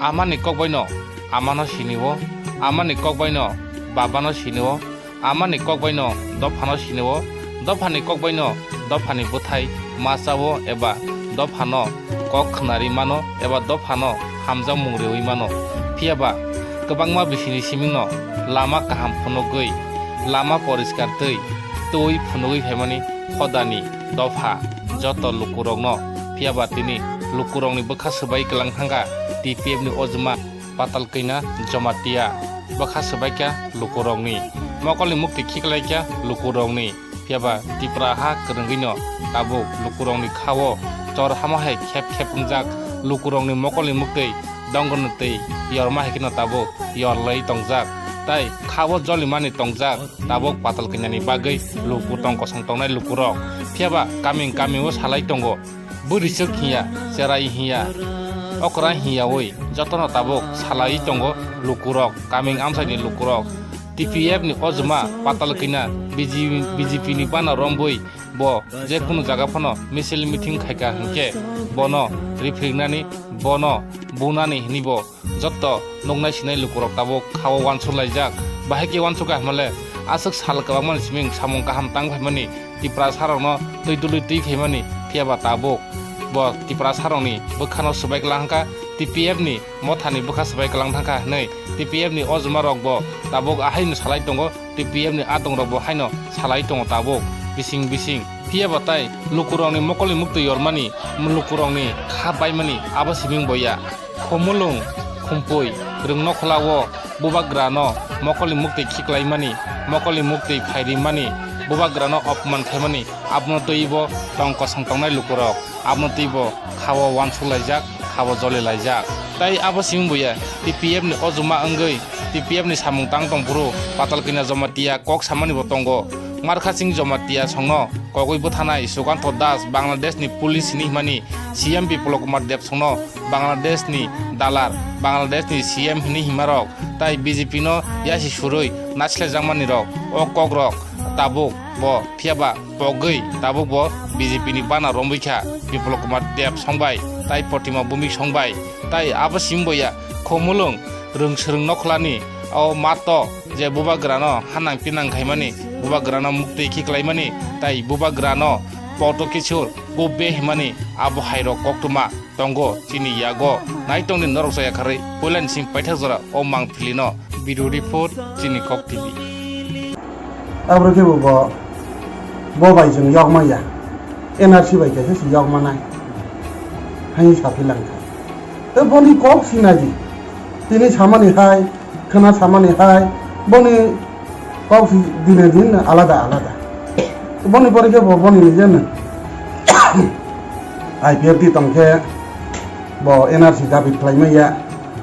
amani kokboino amano siniwo amani kokboino babano siniwo amani kokboino dofano siniwo dofani kokboino dofani buthai masawo eba dofano kok khnari mano eba dofano hamja mungrewi mano phiaba kobangma bisini simingno lama kaham phunogoi lama poriskar tui phunogoi phaimani khodani dofa joto lukurokno phiaba tini lukurokni bokha sabai kelang thanga TPF ni ojma patal kaina jomatia bokha sabai kya lukurokni mokoli mukti khiklai kya lukurokni phiaba tipra ha krengino tabo lukurokni khawo chor hama hai khep khep ungjak lukurokni mokoli mukti donggon tei yorma hekino tabo yorlai tongjak tai khawo jolimani tongjak tabo patal kainani bagai luku tongko sangtongnai lukurok phiaba kaming o salai tongo burisuk hiya serai hiya okra hiya oi jotono tabok salai tongo lukurok kaming amsani lukurok TPF ni ojma patal kina BJP ni bana romboi bo je kuno jaga phano misil meeting khaika hingke bono rifringnani bono bunani hinibo jotto nongnai sinai lukurok tabok khawo wansulajak bahake wansuka male asuk sal kabangman siming samung kaham tang phaimani tipra sarongno toidului tui phaimani phiaba tabok bo tipra sarongni bokhano subai langka TPF ni mothani bokha subai kalang thangka nei TPF ni ojma rok bo tabok ahaino salai tongo TPF ni atong rok bo haino salai tongo tabok bising phiaba tai lukurongni mokoli mukti yormani lukurongni khabai mani aba siming boya khomulung khumpoi rungno khlawo bubagrano mokoli mukti khiklai mani mokoli mukti phairi mani bubagrano opman khaimani abno toibo tongko sangtongnai lukurok abno toibo khawo wansulajak khawo jolilajak tai aba siming boya TPF ni ojuma angoi TPF ni samung tang tongpuru patal kina jomatia kok samani botongo markhasing jomatia songno kogoi bothanai sukanto das Bangladesh ni police ni mani CM Biplok Kumar Deb songno Bangladesh ni dalar Bangladesh ni CM ni himarok tai BJP no yasi suroi nachle jangmani rok o kogrok tabuk bo phiaba pogoi tabuk bo BJP ni bana romboikha Biplok Kumar Deb songbai tai Potima Bumik songbai tai aba simboya khomulung rungsrung nokhlani o mato je bubagrano hanang pinang khaimani bubagrano mukti khiklaimani tai bubagrano poto kichur bobe himani abo hairo koktuma tongo chini yago naitongni norosaya khari polan sim paithajora o mangphilino video report chini kok tv abroke bo bai jeng yogmaya NRC bai kaise si yogmanai hai sapilang te boni kok sinaji tini samani hai khana samani hai boni kok dine din alada boni porike boni nijen IPF ti tongke bo NRC dabi klaimaya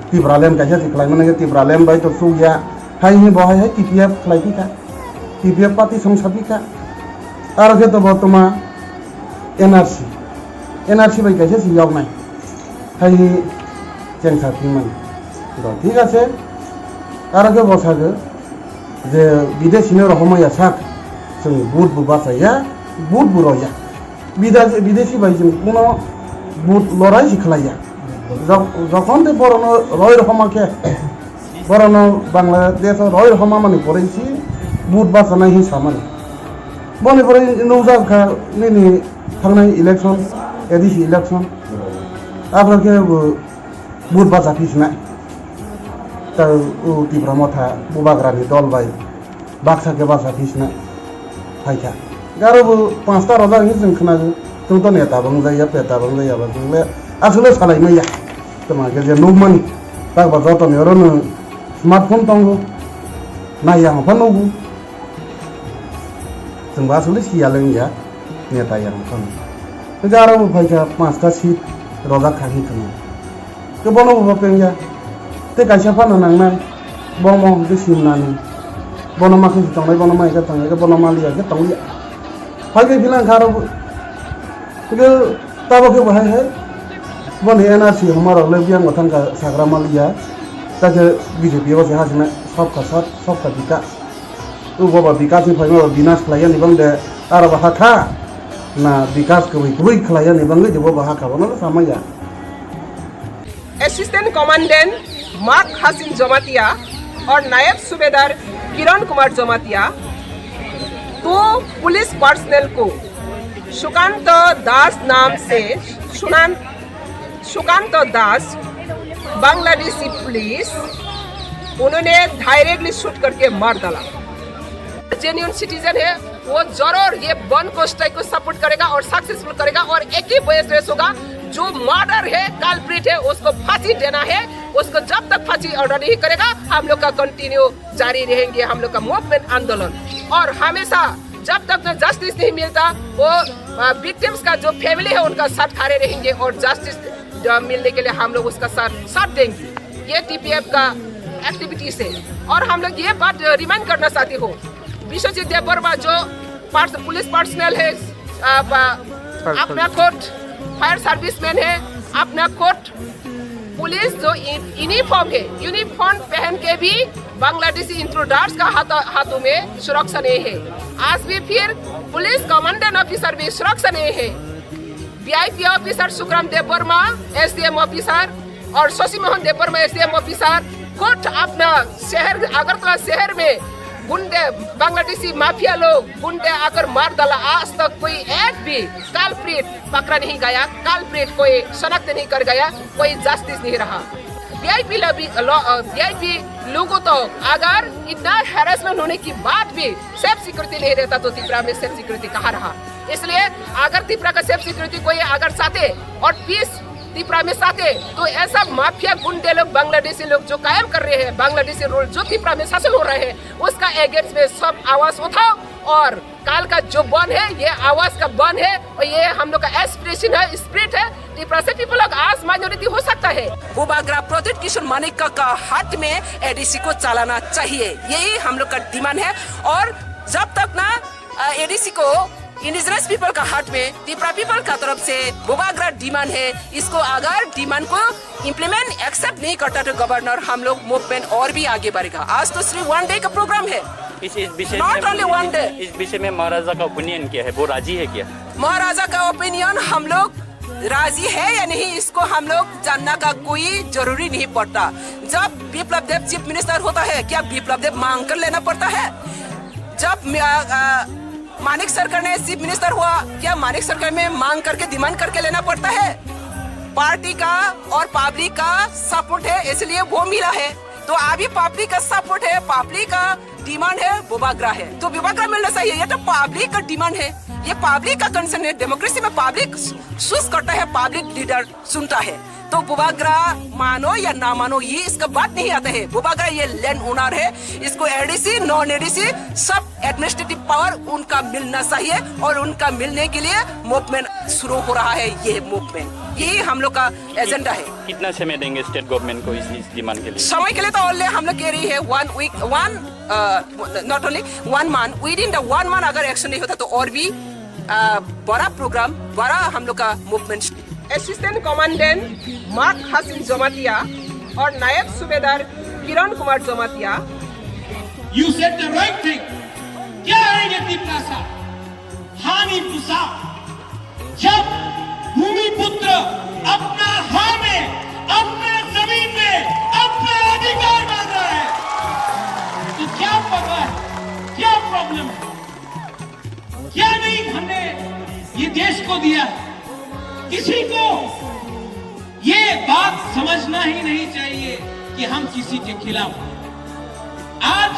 ti bralem kaise ti klaimana ti bralem bai to suya hai ni bo hai TPF klaipika TPF pati songsapika aro ke to botoma NRC bai kaise si yognai hai jengsa piman তো ঠিক আছে আর আগে বসাগে যে বিদেশি রকমাইয়া শাক जों बुट बासाया बुट बुरया বিদেশি Bizon কোনো বুট লড়াই শিখলাইয়া যখন তে বরণ রয় রকমাকে বরণ বাংলাদেশ রয় রকমা মানে পড়েছি বুট বাসানাই হি সামানি বনে পরে নৌজাখা নিনি থাংনাই ইলেকশন এডিসি ইলেকশন আপনাকে বুট বাসা ফিসনা টিপ্রা মথা বুবাগ্রানি দল বাই বাক্সাকে বাসা ফিসনা ফাইকা গারবো 5টা রজা হিসেন খনাগো जों तो नेता बंजाया पेटा बंजाया जोंले आसले सालायनाया तमाके जे नौमानि ताक बाजाव तो नेरनो स्मार्टफोन दंगो नाया हफानोगु जों आसले सियालंया नेता यामफान गारबो फाइका 5टा सीट रजा खाहि खनो के बनो बपेंया ते काइसा फाना नांनाय बमो के सिमनानि बनो माखि तंनाय बनो माइका तंनाय के बनो मालिया के तंलिया फाइके बिलां खारबो के ताबके बहाय है बने NRC हमारा लेबियां गथन का सागरा मालिया ताके बीजेपी वासे हासना सबका साथ सबका विकास बाबा विकास नि फाइमा विनाश खलाया निबंग दे आरो हाखा ना विकास को गुबै खलाया निबंग जे बाबा हाखा बनो सामाया असिस्टेंट कमांडेंट मार्क हसीन जमातिया और नायब सूबेदार किरण कुमार जमातिया तो पुलिस पर्सनल को सुकांत दास नाम से सुकांत दास बांग्लादेशी पुलिस उन्होंने डायरेक्टली शूट करके मार डाला। जेन्युइन सिटीजन है वो जरूर ये वन को स्ट्राइक को सपोर्ट करेगा और सक्सेसफुल करेगा और एक ही बेस होगा जो मर्डर है कल्प्रिट है उसको फांसी देना है। उसको जब तक फांसी ऑर्डर नहीं करेगा हम लोग का कंटिन्यू जारी रहेंगे हम लोग का मूवमेंट आंदोलन। और हमेशा जब तक जस्टिस नहीं मिलता वो विक्टिम्स का जो फैमिली है उनका साथ खड़े रहेंगे और जस्टिस मिलने के लिए हम लोग उसका साथ देंगे। ये टीपीएफ का एक्टिविटी से। और हम लोग ये बात रिमाइंड करना चाहते हो विश्वजीत देवबर्मा जो पुलिस पर्सनल है अपना कोर्ट फायर सर्विसमैन है अपना कोर्ट पुलिस जो यूनिफॉर्म पहन के भी बांग्लादेशी इंट्रूडर्स का हाथों में सुरक्षा नहीं है। आज भी फिर पुलिस कमांडेंट ऑफिसर भी सुरक्षा नहीं है। VIP officer Sukhram Debbarma SDM officer और Shashi Mohan Debbarma SDM officer court अपना शहर अगरतला शहर में गुंडे बांग्लादेशी माफिया लोग गुंडे आकर मार डाला। आज तक कोई एक भी कल्प्रिट पकड़ा नहीं गया, कल्प्रिट कोई शनाख्त नहीं कर गया, कोई जस्टिस नहीं रहा। वीआईपी लोगों तो अगर इतना हैरेसमेंट होने की बात भी सेफ सिक्योरिटी नहीं रहता तो त्रिपुरा में सेफ सिक्योरिटी कहाँ रहा। इसलिए अगर त्रिपुरा का सेफ सिक्योरिटी कोई अगर चाहते और पीस त्रिपुरा में चाहते तो ऐसा माफिया गुंडे लोग बांग्लादेशी लोग जो कायम कर रहे हैं बांग्लादेशी रूल जो त्रिपुरा में शासन हो रहे हैं उसका अगेंस्ट में सब आवाज उठाओ। और काल का जो बन है ये आवाज का बन है और ये हम लोग का एस्पिरेशन है स्पिरिट है। त्रिपुरा से पीपल लोग आज माइनॉरिटी हो सकता है। बुबाग्रा प्रोजेक्ट किशोर मानिक का हाथ में एडीसी को चलाना चाहिए यही हम लोग का डिमांड है। और जब तक ना एडीसी को इंडिजिनस पीपल का हाथ में त्रिपुरा पीपल का तरफ से बुबाग्रा डिमांड है इसको अगर डिमांड को इम्प्लीमेंट एक्सेप्ट नहीं करता तो गवर्नर हम लोग मूवमेंट और भी आगे बढ़ेगा। आज तो सिर्फ 1 डे का प्रोग्राम है इस विषय नॉट ओनली 1 डे। इस विषय में महाराजा का ओपिनियन क्या है वो राजी है क्या? महाराजा का ओपिनियन हम लोग राजी है या नहीं इसको हम लोग जानना का कोई जरूरी नहीं पड़ता। जब विप्लव देव चीफ मिनिस्टर होता है क्या विप्लव देव मांग कर लेना पड़ता है? जब मानिक सरकार ने चीफ मिनिस्टर हुआ क्या मानिक सरकार में मांग करके डिमांड करके लेना पड़ता है? पार्टी का और पब्लिक का सपोर्ट है इसलिए वो मिला है। तो अभी पब्लिक का सपोर्ट है पब्लिक का डिमांड है बुबाग्रा है तो बुबाग्रा मिलना चाहिए। ये तो पब्लिक का डिमांड है ये पब्लिक का कंसर्न है। डेमोक्रेसी में पब्लिक चूज करता है पब्लिक लीडर सुनता है। तो बुबाग्रा मानो या ना मानो ये इसका बात नहीं आता है। बुबाग्रा ये लैंड ओनर है इसको एडीसी नॉन एडीसी सब एडमिनिस्ट्रेटिव पावर उनका मिलना चाहिए और उनका मिलने के लिए मूवमेंट शुरू हो रहा है। ये मूवमेंट यही हम लोग का एजेंडा है। कितना समय देंगे स्टेट गवर्नमेंट को इस डिमांड के लिए? समय के लिए तो ऑलरेडी हम लोग कह रही है 1 week not only 1 month within the 1 month अगर एक्शन नहीं होता तो और भी बड़ा प्रोग्राम बड़ा हम लोग का मूवमेंट। असिस्टेंट कमांडेंट मार्क हसीन जमातिया और नायब सूबेदार Kiran Kumar Jamatia You said the right thing. क्या है ये त्रिपुरा हानि पुसा जब भूमिपुत्र अपना हाँ में अपने जमीन में अपना अधिकार मांग रहा है तो क्या पता है क्या प्रॉब्लम है? क्या नहीं हमने ये देश को दिया? किसी को ये बात समझना ही नहीं चाहिए कि हम किसी के खिलाफ। आज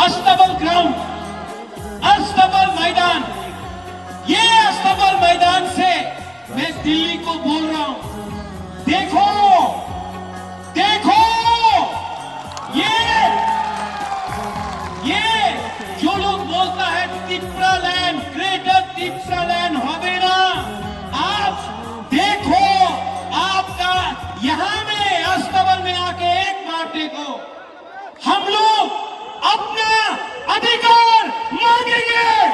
अस्तबल ग्राउंड अस्तबल मैदान ये अस्तबल मैदान से मैं दिल्ली को बोल रहा हूं देखो देखो ये जो लोग बोलता है Tripura land greater Tripura land होवे ना आप देखो आपका यहां में अस्तबल में आके एक बार देखो हम लोग अपना अधिकार मांगेंगे।